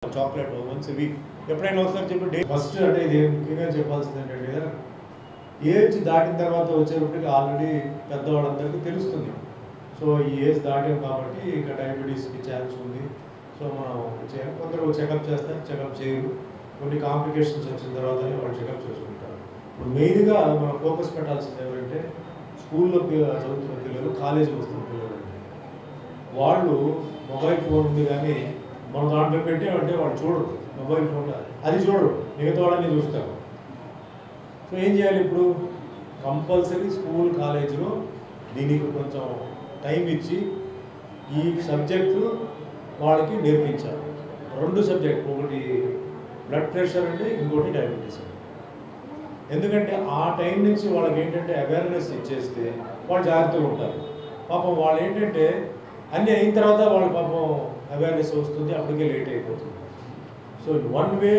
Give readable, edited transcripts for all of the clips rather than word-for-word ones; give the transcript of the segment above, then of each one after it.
Chocolate once week ఎప్పుడైనా ఒకసారి చెప్పి డే ఫస్ట్ అంటే ఇది ముఖ్యంగా చెప్పాల్సింది ఏంటంటే ఏజ్ దాటిన తర్వాత వచ్చేటప్పటికి ఆల్రెడీ పెద్దవాళ్ళందరికీ తెలుస్తుంది. సో ఈ ఏజ్ దాటాం కాబట్టి ఇక డయాబెటీస్కి ఛాన్స్ ఉంది. సో మనం కొందరు చెకప్ చేస్తారు, చెకప్ చేయరు. కొన్ని కాంప్లికేషన్స్ వచ్చిన తర్వాతనే వాళ్ళు చెకప్ చేసుకుంటారు. ఇప్పుడు మెయిన్గా మనం ఫోకస్ పెట్టాల్సింది ఎవరంటే స్కూల్లో చదువుతున్న పిల్లలు, కాలేజీకి వస్తున్న పిల్లలు అంటే వాళ్ళు మొబైల్ ఫోన్ ఉంది కానీ మనం దాంట్లో పెట్టామంటే వాళ్ళు చూడరు. మొబైల్ ఫోన్ అది చూడరు, మిగతా వాళ్ళని చూస్తారు. సో ఏం చేయాలి ఇప్పుడు? కంపల్సరీ స్కూల్ కాలేజీలో దీనికి కొంచెం టైం ఇచ్చి ఈ సబ్జెక్టు వాళ్ళకి నేర్పించాలి. 2 సబ్జెక్ట్, ఒకటి బ్లడ్ ప్రెషర్ అండి, ఇంకోటి డయాబెటీస్ అండి. ఎందుకంటే ఆ టైం నుంచి వాళ్ళకి ఏంటంటే అవేర్నెస్ ఇచ్చేస్తే వాళ్ళు జాగ్రత్తగా ఉంటారు. పాపం వాళ్ళు ఏంటంటే అన్నీ అయిన తర్వాత వాళ్ళ పాపం అవేర్నెస్ వస్తుంది, అప్పటికే లేట్ అయిపోతుంది. సో వన్ వే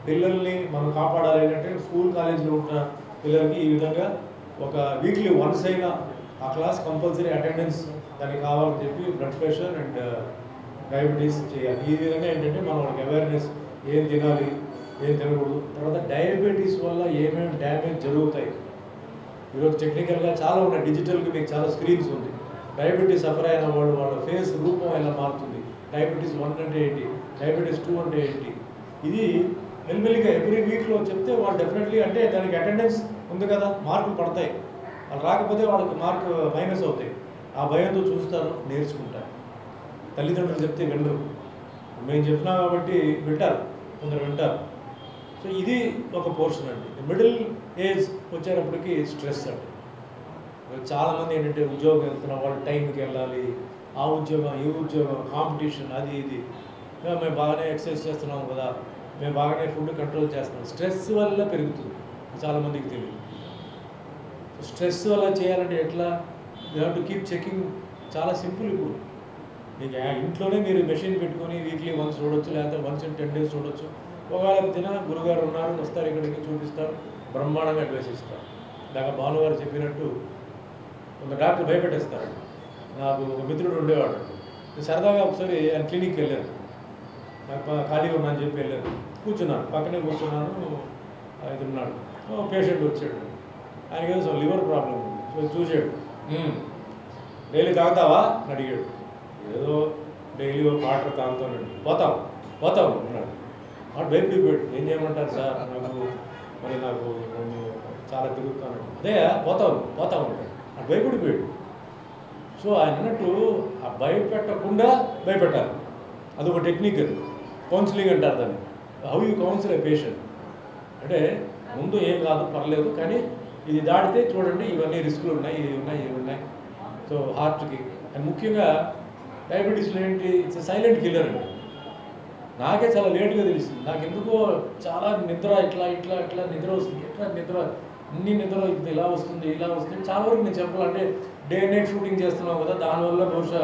పిల్లల్ని మనం కాపాడాలి అంటే స్కూల్ కాలేజీలో ఉన్న పిల్లలకి ఈ విధంగా ఒక వీక్లీ వన్స్ అయినా ఆ క్లాస్ కంపల్సరీ అటెండెన్స్ దానికి కావాలని చెప్పి బ్లడ్ ప్రెషర్ అండ్ డయాబెటీస్ చేయాలి. ఈ విధంగా ఏంటంటే మనం వాళ్ళకి అవేర్నెస్ ఏం తినాలి, ఏం తినకూడదు, తర్వాత డయాబెటీస్ వల్ల ఏమేమి డ్యామేజ్ జరుగుతాయి. ఈరోజు టెక్నికల్గా చాలా ఉన్నాయి, డిజిటల్గా మీకు చాలా స్క్రీన్స్ ఉంది. డయాబెటీస్ సఫర్ అయిన వాళ్ళు వాళ్ళ ఫేస్ రూపం ఎలా మారుతుంది, డయాబెటీస్ 1 అంటే ఏంటి, డయాబెటీస్ 2 అంటే ఏంటి, ఇది మెల్లిమెల్లిగా ఎవ్రీ వీక్లో చెప్తే వాళ్ళు డెఫినెట్లీ అంటే దానికి అటెండెన్స్ ఉంది కదా, మార్కులు పడతాయి. వాళ్ళు రాకపోతే వాళ్ళకి మార్క్ మైనస్ అవుతాయి. ఆ భయంతో చూస్తారు, నేర్చుకుంటారు. తల్లిదండ్రులు చెప్తే వినరు, మేము చెప్పినా కాబట్టి వింటారు, కొందరు వింటారు. సో ఇది ఒక పోర్షన్ అండి. మిడిల్ ఏజ్ వచ్చేటప్పటికి స్ట్రెస్ అండి. చాలామంది ఏంటంటే ఉద్యోగం వెళ్తున్న వాళ్ళు టైంకి వెళ్ళాలి, ఆ ఉద్యోగం ఈ ఉద్యోగం కాంపిటీషన్ అది ఇది, మేము బాగానే ఎక్సర్సైజ్ చేస్తున్నాం కదా, మేము బాగానే ఫుడ్ కంట్రోల్ చేస్తున్నాం. స్ట్రెస్ వల్ల పెరుగుతుంది, చాలామందికి తెలియదు. స్ట్రెస్ వల్ల చేయాలంటే ఎట్లా? You have to keep checking. చాలా సింపుల్. ఇప్పుడు మీకు ఇంట్లోనే మీరు మెషిన్ పెట్టుకొని వీక్లీ వన్స్ చూడొచ్చు, లేకపోతే వన్స్ ఇన్ 10 days చూడొచ్చు. ఒకవేళ తిన గురుగారు ఉన్నారు, వస్తారు, ఇక్కడికి చూపిస్తారు, బ్రహ్మాండంగా అడ్వైస్ ఇస్తారు. దాకా భానుగారు చెప్పినట్టు కొంత డాక్టర్ భయపెట్టేస్తారు. నాకు ఒక మిత్రుడు ఉండేవాడు, సరదాగా ఒకసారి ఆయన క్లినిక్కి వెళ్ళాను, నాకు ఖాళీగా ఉన్నా అని చెప్పి వెళ్ళాను. కూర్చున్నాను, పక్కనే కూర్చున్నాను, ఇది ఉన్నాడు, పేషెంట్ వచ్చాడు. ఆయనకి ఏదో లివర్ ప్రాబ్లం ఉంది. సో చూసాడు, డైలీ తాగుతావా అని అడిగాడు. ఏదో డైలీ ఒక వాటర్ తాగుతానండి. పోతావు అన్నాడు. వాడు భయపడిపోయాడు. ఏం చేయమంటారు సార్, నాకు చాలా తిరుగుతాను. అదే పోతావు అంటాడు. అది భయపడిపోయాడు. సో ఆయన అన్నట్టు ఆ భయపెట్టకుండా భయపెట్టాలి. అదొక టెక్నిక్, అది కౌన్సిలింగ్ అంటారు దాన్ని. How you council A patient అంటే ముందు ఏం కాదు, పర్లేదు, కానీ ఇది దాటితే చూడండి ఇవన్నీ రిస్కులు ఉన్నాయి, ఇవి ఉన్నాయి. సో హార్ట్కి అండ్ ముఖ్యంగా డయాబెటీస్లో ఏంటి, ఇట్స్ సైలెంట్ కిల్లర్ అండి. నాకే చాలా లేట్గా తెలిసింది. నాకు ఎందుకో చాలా నిద్ర ఇట్లా నిద్ర వస్తుంది, నిద్ర ఇలా వస్తుంది. చాలా వరకు నేను చెప్పాలంటే డే నైట్ షూటింగ్ చేస్తున్నాం కదా, దానివల్ల బహుశా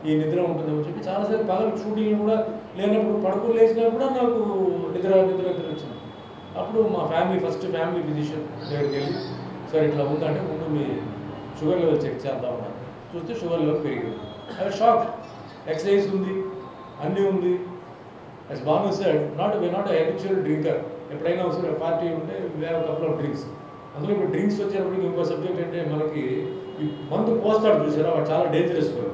ఈ నిద్ర ఉంటుందని చెప్పి చాలాసార్లు పగలు షూటింగ్లు కూడా లేనప్పుడు పడుకుని లేచినా కూడా నాకు నిద్ర వచ్చింది. అప్పుడు మా ఫస్ట్ ఫ్యామిలీ ఫిజిషియన్ దగ్గరికి వెళ్ళి, సార్ ఇట్లా ఉందంటే ముందు మీ షుగర్ లెవెల్ చెక్ చేద్దామన్నారు. చూస్తే షుగర్ లెవెల్ పెరిగింది. అది షాక్. ఎక్సర్సైజ్ ఉంది, అన్నీ ఉంది. As Bhanu said, we're not a habitual drinker. ఎప్పుడైనా ఒకసారి పార్టీ ఉంటే we have a couple of drinks. అందులో ఇప్పుడు డ్రింక్స్ వచ్చేటప్పటికి ఇంకో సబ్జెక్ట్ అంటే మనకి ఈ మందు పోస్తాడు చూసారా, వాడు చాలా డేంజరస్ ఫెలో,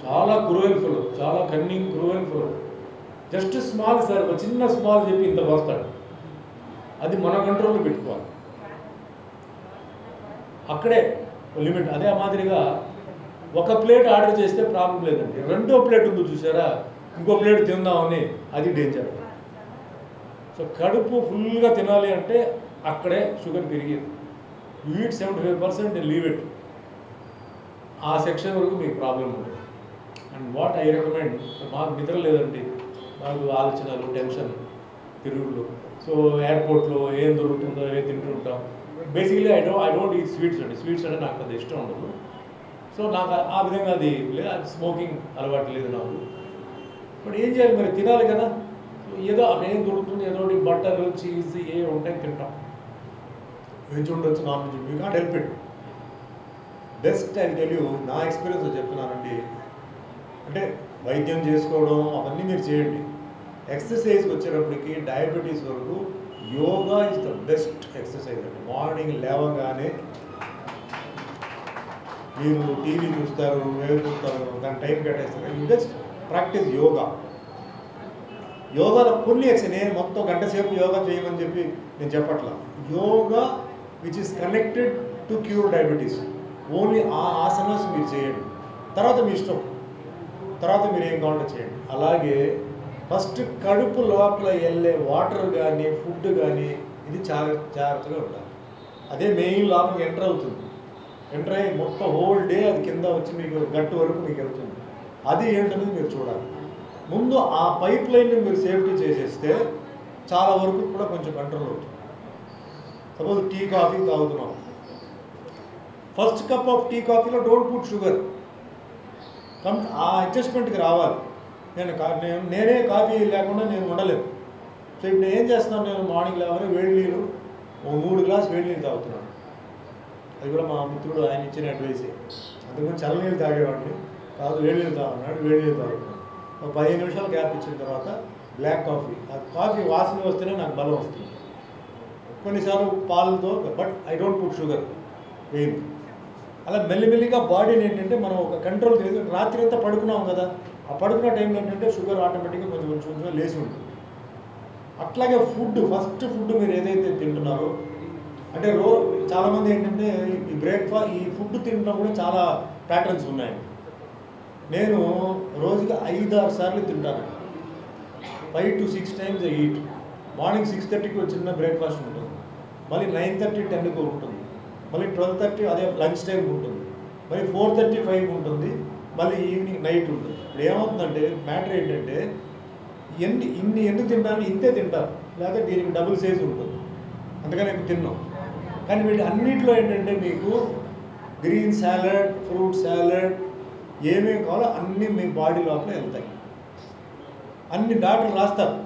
చాలా క్రూయల్ ఫెలో, చాలా cunning cruel fellow. Just small sir, ఒక చిన్న స్మాల్ చెప్పి ఇంత పోస్తాడు. అది మన కంట్రోల్లో పెట్టుకోవాలి, అక్కడే లిమిట్. అదే మాదిరిగా ఒక ప్లేట్ ఆర్డర్ చేస్తే ప్రాబ్లం లేదండి, 2వ ప్లేట్ ఉంది చూసారా, ఇంకో ప్లేట్ తిందామని, అది డేంజర్. సో కడుపు ఫుల్గా తినాలి అంటే అక్కడే షుగర్ పెరిగేది. You eat 75% leave it. ఆ సెక్షన్ వరకు మీకు ప్రాబ్లం ఉంటుంది. అండ్ వాట్ ఐ రికమెండ్, మాకు నిద్ర లేదండి, నాకు ఆలోచనలు, టెన్షన్, తిరుగుళ్ళు. సో ఎయిర్పోర్ట్లో ఏం దొరుకుతుందో ఏం తింటుంటాం. Basically I don't eat sweets అండి. స్వీట్స్ అంటే నాకు పెద్ద ఇష్టం ఉండదు. సో నాకు ఆ విధంగా అది స్మోకింగ్ అలవాటు లేదు నాకు. బట్ ఏం చేయాలి మరి, తినాలి కదా. ఏదో ఏం దొరుకుతుంది, ఏదో బటర్, చీజ్ ఏ ఉంటాయి తింటాం. వెజ్ ఉండొచ్చు, non veg, you can't help it. Best I tell you, నా ఎక్స్పీరియన్స్ చెప్తున్నానండి. అంటే వైద్యం చేసుకోవడం అవన్నీ మీరు చేయండి, ఎక్సర్సైజ్కి వచ్చేటప్పటికి డయాబెటీస్ వరకు yoga is the best exercise అండి. మార్నింగ్ లేవగానే మీరు టీవీ చూస్తారు, వేవ్ చూస్తారు, దాని టైం కేటాయిస్తారు, యూ జస్ట్ ప్రాక్టీస్ యోగా. యోగాలో కొన్ని నేను మొత్తం గంట సేపు యోగా చేయమని చెప్పి నేను చెప్పట్లా. Yoga which is connected to cure diabetes, only ఆ ఆసనాస్ మీరు చేయండి. తర్వాత మీ ఇష్టం, తర్వాత మీరు ఏం కావాలంటే చేయండి. అలాగే ఫస్ట్ కడుపు లోపల వెళ్ళే వాటర్ కానీ ఫుడ్ కానీ ఇది చాలా జాగ్రత్తగా ఉండాలి. అదే మెయిన్ లోపలికి ఎంటర్ అవుతుంది. ఎంటర్ అయ్యి మొత్తం హోల్ డే అది కింద వచ్చి మీకు గట్టు వరకు మీకు వెళ్తుంది. అది ఏంటనేది మీరు చూడాలి. ముందు ఆ పైప్ లైన్ని మీరు సేఫ్టీ చేసేస్తే చాలా వరకు కూడా కొంచెం కంట్రోల్ అవుతుంది. సపోజ్ టీ కాఫీ తాగుతున్నాం, ఫస్ట్ కప్ ఆఫ్ టీ కాఫీలో డోంట్ పుట్ షుగర్. ఆ అడ్జస్ట్మెంట్కి రావాలి. నేనే కాఫీ లేకుండా నేను ఉండలేను. సో ఇప్పుడు నేను ఏం చేస్తున్నాను, నేను మార్నింగ్ లేవని వేడి నీళ్ళు 3 గ్లాస్ వేడి నీళ్ళు తాగుతున్నాను. అది కూడా మా మిత్రుడు ఆయన ఇచ్చిన అడ్వైసే. అందుకని చల్లనీళ్ళు తాగేవాడిని కాదు, వేడి నీళ్ళు తాగుతున్నాడు, వేడి నీళ్ళు తాగుతున్నాను. ఒక 15 నిమిషాలు గ్యాప్ ఇచ్చిన తర్వాత బ్లాక్ కాఫీ, ఆ కాఫీ వాసన వస్తేనే నాకు బలం వస్తుంది. కొన్నిసార్లు పాలతో, but I don't put sugar వేయండి. అలా మెల్లిమెల్లిగా బాడీని ఏంటంటే మనం ఒక కంట్రోల్ చేసి రాత్రి అంతా పడుకున్నాం కదా, ఆ పడుకున్న టైంలో ఏంటంటే షుగర్ ఆటోమేటిక్గా కొంచెం కొంచెం కొంచెం లేచి ఉంటుంది. అట్లాగే ఫస్ట్ ఫుడ్ మీరు ఏదైతే తింటున్నారో, అంటే చాలామంది ఏంటంటే ఈ ఫుడ్ తినడం కూడా చాలా ప్యాటర్న్స్ ఉన్నాయి. నేను రోజుకి 5-6 సార్లు తింటాను. 5 to 6 times I eat. Morning 6:30కి ఒక చిన్న బ్రేక్ఫాస్ట్ ఉంటుంది, మళ్ళీ 9:30, 10కి ఉంటుంది, మళ్ళీ 12:30 అదే లంచ్ టైం ఉంటుంది, మళ్ళీ 4:30, 5 ఉంటుంది, మళ్ళీ ఈవినింగ్ నైట్ ఉంటుంది. ఇప్పుడు ఏమవుతుందంటే మ్యాటర్ ఏంటంటే ఇన్ని ఎందుకు తింటాను, ఇంతే తింటారు, లేకపోతే దీనికి డబుల్ సైజ్ ఉంటుంది, అందుకని ఎక్కువ తిన్నాం. కానీ వీటి అన్నింటిలో ఏంటంటే మీకు గ్రీన్ సాలడ్, ఫ్రూట్ సాలడ్ ఏమేమి కావాలో అన్నీ మీ బాడీ లోపల వెళ్తాయి. అన్ని డాక్టర్లు రాస్తారు,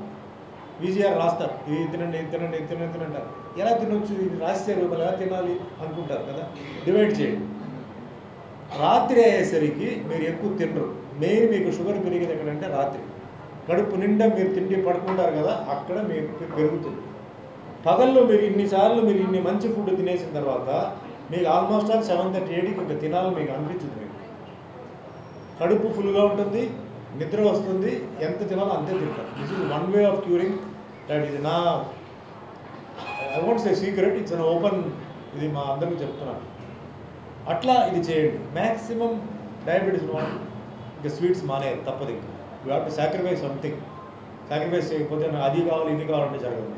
విజిఆర్ రాస్తారు, ఇది తినండి, ఇది తినండి, ఇది తినండి, తినంటారు. ఎలా తినొచ్చు, ఇది రాస్తారు, మళ్ళీ ఎలా తినాలి అనుకుంటారు కదా. డివైడ్ చేయండి. రాత్రి అయ్యేసరికి మీరు ఎక్కువ తినరు. మెయిన్ మీకు షుగర్ పెరిగేది ఎక్కడంటే రాత్రి. కడుపు నిండా మీరు తిండి పడుకుంటారు కదా, అక్కడ మీకు పెరుగుతుంది. పగల్లో మీరు ఇన్ని మంచి ఫుడ్ తినేసిన తర్వాత మీకు ఆల్మోస్ట్ ఆల్ 7:30, 8కి ఇంకా తినాలని మీకు అనిపించింది. మీకు కడుపు ఫుల్గా ఉంటుంది, నిద్ర వస్తుంది, ఎంత తినాలో అంతే తింటారు. This is one way of curing that. ఇది నా I want say secret, it's an open, ఇది మా అందరికీ చెప్తున్నాను. అట్లా ఇది చేయండి. మ్యాక్సిమం డయాబెటీస్ ఇంకా స్వీట్స్ తప్పదు. ఇంకా you have to sacrifice something. Sacrifice చేయకపోతే నాకు అది కావాలి ఇది కావాలంటే జరగదు.